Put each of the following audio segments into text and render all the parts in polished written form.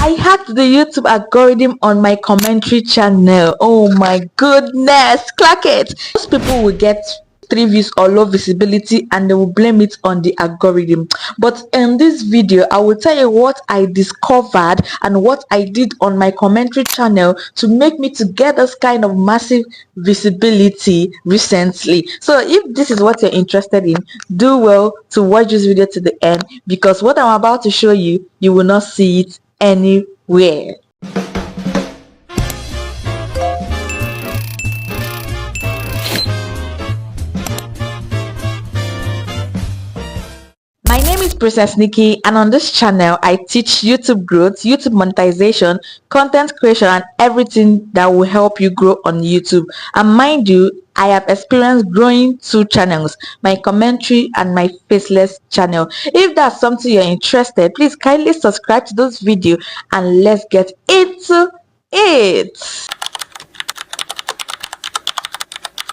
I hacked the YouTube algorithm on my commentary channel. Oh my goodness, clack it. Most people will get 3 views or low visibility and they will blame it on the algorithm. But in this video, I will tell you what I discovered and what I did on my commentary channel to make me to get this kind of massive visibility recently. So if this is what you're interested in, do well to watch this video to the end, because what I'm about to show you, you will not see it anywhere. My name is Princess Nikki, and on this channel I teach YouTube growth, YouTube monetization, content creation, and everything that will help you grow on YouTube. And mind you, I have experience growing 2 channels, my commentary and my faceless channel. If that's something you're interested, please kindly subscribe to this video and let's get into it.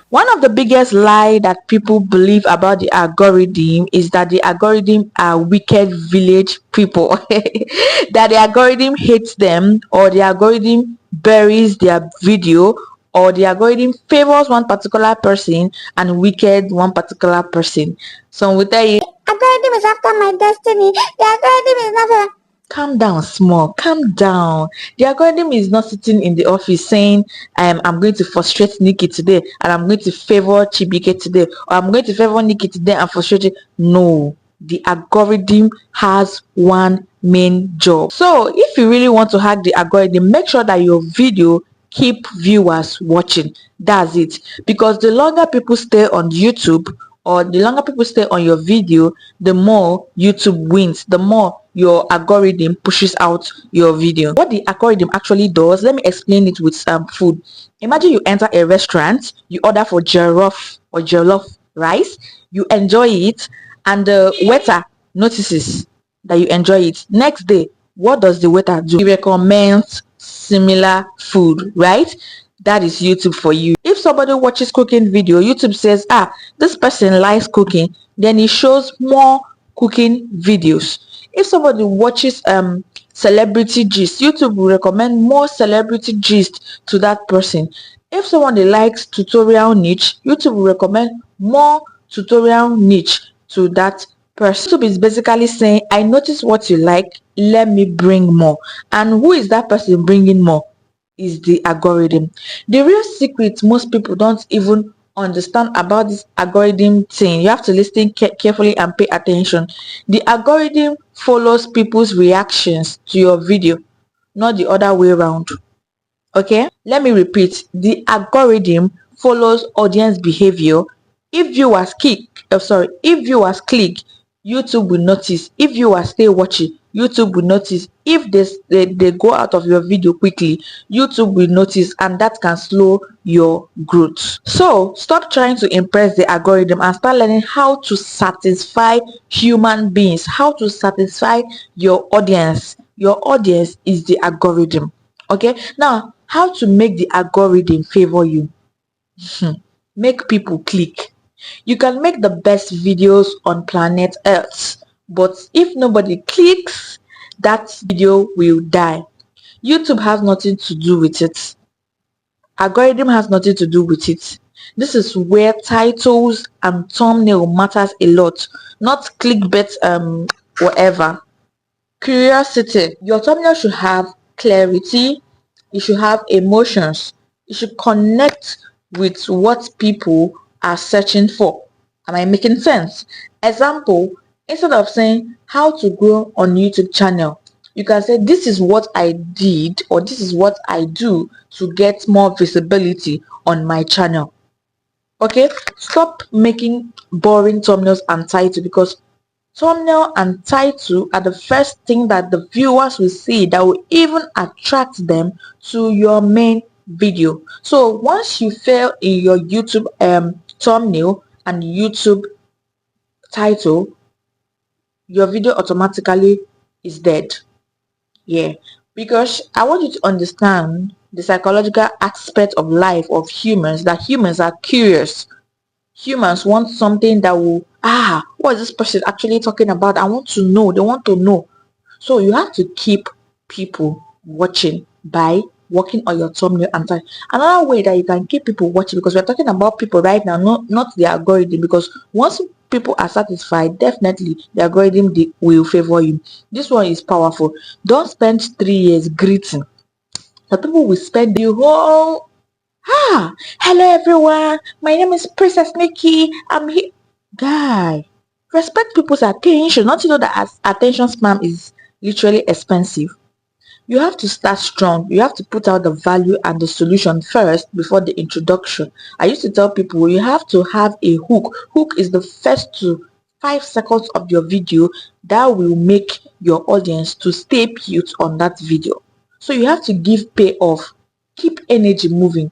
One of the biggest lie that people believe about the algorithm is that the algorithm are wicked village people, that the algorithm hates them, or the algorithm buries their video, or the algorithm favors one particular person and wicked one particular person. Some will tell you, algorithm is after my destiny. The algorithm is not. calm down small, calm down. The algorithm is not sitting in the office saying, I'm going to frustrate Nikki today and I'm going to favor Chibike today, or I'm going to favor Nikki today and frustrate you. No, the algorithm has one main job. So if you really want to hack the algorithm, make sure that your video keep viewers watching. That's it. Because the longer people stay on YouTube, or the longer people stay on your video, the more YouTube wins, the more your algorithm pushes out your video. What the algorithm actually does, let me explain it with some food. Imagine you enter a restaurant, you order for jollof or jollof rice, you enjoy it, and the waiter notices that you enjoy it. Next day, what does the waiter do? He recommends similar food, right? That is YouTube for you. If somebody watches cooking video, YouTube says, this person likes cooking, then it shows more cooking videos. If somebody watches celebrity gist, YouTube will recommend more celebrity gist to that person. If somebody likes tutorial niche, YouTube will recommend more tutorial niche to that person. YouTube is basically saying, I notice what you like, let me bring more. And who is that person bringing more? Is the algorithm. The real secret most people don't even understand about this algorithm thing, you have to listen carefully and pay attention. The algorithm follows people's reactions to your video, not the other way around. Okay, let me repeat. The algorithm follows audience behavior. If viewers click, YouTube will notice. If viewers stay watching, YouTube will notice. If they go out of your video quickly, YouTube will notice, and that can slow your growth. So stop trying to impress the algorithm and start learning how to satisfy human beings, how to satisfy your audience. Your audience is the algorithm. Okay, now how to make the algorithm favor you? Make people click. You can make the best videos on planet Earth, but if nobody clicks, that video will die. YouTube has nothing to do with it. Algorithm has nothing to do with it. This is where titles and thumbnail matters a lot, not clickbait whatever. Curiosity. Your thumbnail should have clarity, it should have emotions, it should connect with what people are searching for. Am I making sense? Example, instead of saying how to grow on YouTube channel, you can say this is what I did, or this is what I do to get more visibility on my channel. Okay, stop making boring thumbnails and title, because thumbnail and title are the first thing that the viewers will see that will even attract them to your main video. So once you fail in your YouTube thumbnail and YouTube title, your video automatically is dead. Yeah, because I want you to understand the psychological aspect of life of humans, that humans are curious. Humans want something that will, what is this person actually talking about? I want to know. They want to know. So you have to keep people watching by working on your thumbnail and title. Another way that you can keep people watching, because we're talking about people right now, not the algorithm, because once people are satisfied, definitely the algorithm will favor you. This one is powerful. Don't spend 3 years greeting. The people will spend the whole hello everyone, my name is Princess Nikki, I'm here. Guy, respect people's attention. Not you know that as attention spam is literally expensive. You have to start strong. You have to put out the value and the solution first before the introduction. I used to tell people you have to have a hook. Hook is the first to 5 seconds of your video that will make your audience to stay put on that video. So you have to give payoff. Keep energy moving.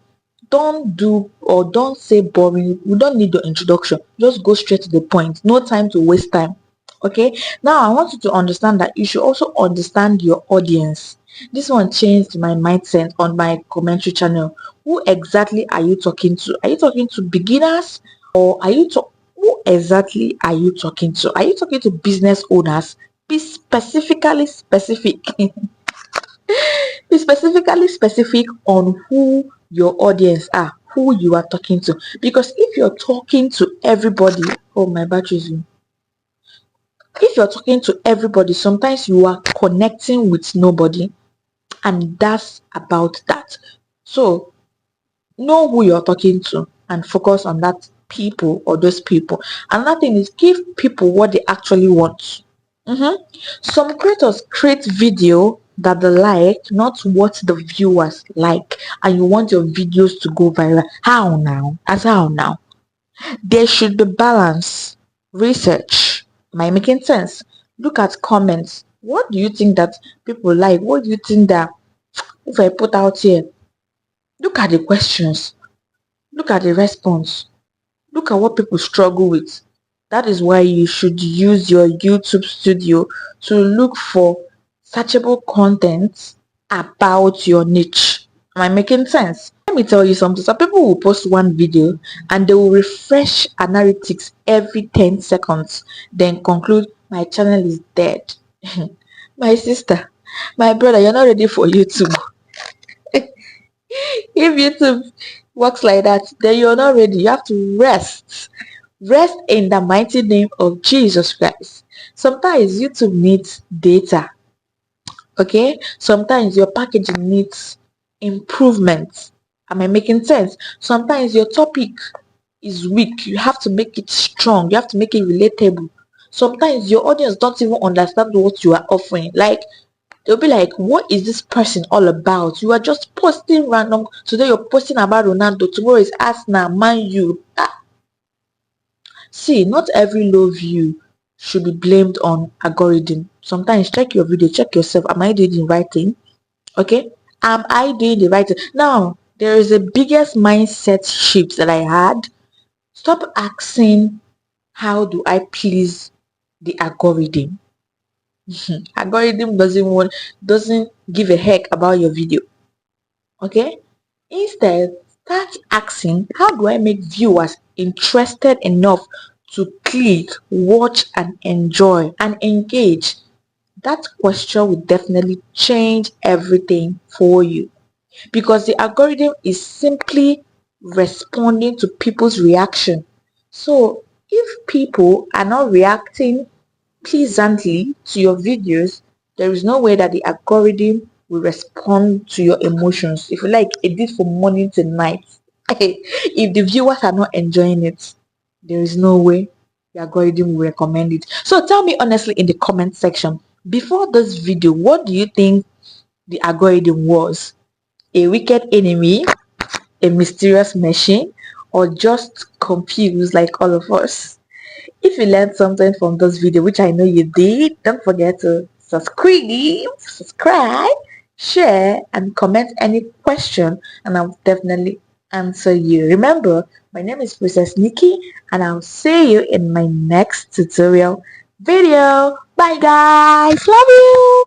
Don't do or don't say boring. We don't need your introduction. Just go straight to the point. No time to waste time. Okay, now I want you to understand that you should also understand your audience. This one changed my mindset on my commentary channel. Who exactly are you talking to? Are you talking to beginners, or who exactly are you talking to? Are you talking to business owners? Be specifically specific. Be specifically specific on who your audience are, who you are talking to. Because if you're talking to everybody, oh, my battery's in. If you're talking to everybody, sometimes you are connecting with nobody, and that's about that. So know who you're talking to and focus on that people or those people. Another thing is give people what they actually want. Some creators create video that they like, not what the viewers like, and you want your videos to go viral. How now? As how now? There should be balance. Research. Am I making sense? Look at comments. What do you think that people like? What do you think that if I put out here? Look at the questions. Look at the response. Look at what people struggle with. That is why you should use your YouTube studio to look for searchable content about your niche. Am I making sense? Let me tell you something. Some people will post one video and they will refresh analytics every 10 seconds, then conclude, my channel is dead. My sister, my brother, you're not ready for YouTube. If YouTube works like that, then you're not ready. You have to rest. Rest in the mighty name of Jesus Christ. Sometimes YouTube needs data. Okay? Sometimes your packaging needs improvements. Am I making sense? Sometimes your topic is weak. You have to make it strong. You have to make it relatable. Sometimes your audience don't even understand what you are offering. Like, they'll be like, what is this person all about? You are just posting random. Today you're posting about Ronaldo, tomorrow is Arsenal, Man U. See, not every low view should be blamed on algorithm. Sometimes check your video, check yourself. Am I doing the right thing? Okay, am I doing the right thing? Now there is a biggest mindset shift that I had. Stop asking, how do I please the algorithm? Algorithm doesn't give a heck about your video. Okay, instead start asking, how do I make viewers interested enough to click, watch, and enjoy and engage? That question will definitely change everything for you, because the algorithm is simply responding to people's reaction. So if people are not reacting pleasantly to your videos, there is no way that the algorithm will respond to your emotions. If you like, edit from morning to night, if the viewers are not enjoying it, there is no way the algorithm will recommend it. So tell me honestly in the comment section, before this video, what do you think the algorithm was? A wicked enemy, a mysterious machine, or just confused like all of us? If you learned something from this video, which I know you did, don't forget to subscribe, share, and comment any question, and I'll definitely answer you. Remember, my name is Princess Nikki, and I'll see you in my next tutorial video. Bye guys, love you.